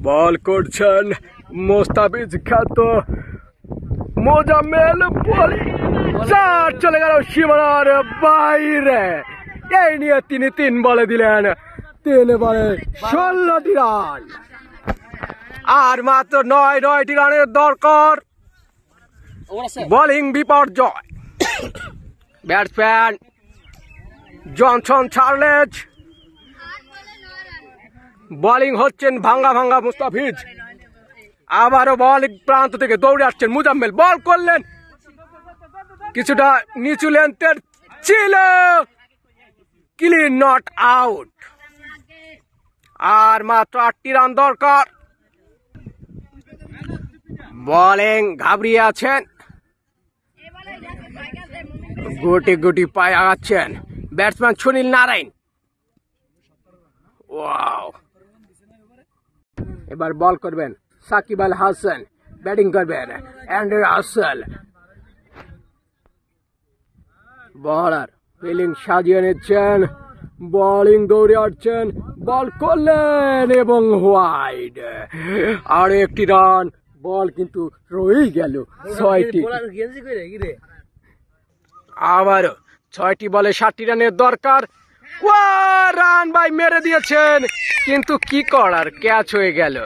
বল করছেন মোস্তাফিজ খ্যাত মোজাম্মেল। চার চলে গেল সীমানার বাইরে। এই নিয়ে তিনি 3 বলে দিলেন, 3 বলে 16টি রান। আর মাত্র 9টি রানের দরকার। বোলিং বিপর্যয়। ব্যাটসম্যান জনসন চার্লেজ, বোলিং হচ্ছেন ভাঙ্গা ভাঙ্গা মুস্তাফিজ। আবারও বল প্রান্ত থেকে দৌড়ে আসছেন মুজাম্মেল, বল করলেন কিছুটা নিচু লেন্থের ছিল, ক্লিন নট আউট। আর মাত্র 8টি রান দরকার। বোলিং ঘাবড়িয়ে আছেন, গুটি গুটি পায়ে আগাচ্ছেন ব্যাটসম্যান সুনীল নারায়ণ। ওয়াও, এবার বল করবেন সাকিব আল হাসান, ব্যাটিং করবেন অ্যান্ড্রে রাসেল। বলার ফিল্ডিং সাজিয়ে নিচ্ছেন, বোলিং দৌড়ে আসছেন, বল করলেন এবং হোয়াইড। আর 1টি রান। বল কিন্তু রয়েই গেল 6টি। আবারও 6টি বলে 7টি রানের দরকার। রান ভাই মেরে দিয়েছেন, কিন্তু কি করার, ক্যাচ হয়ে গেল।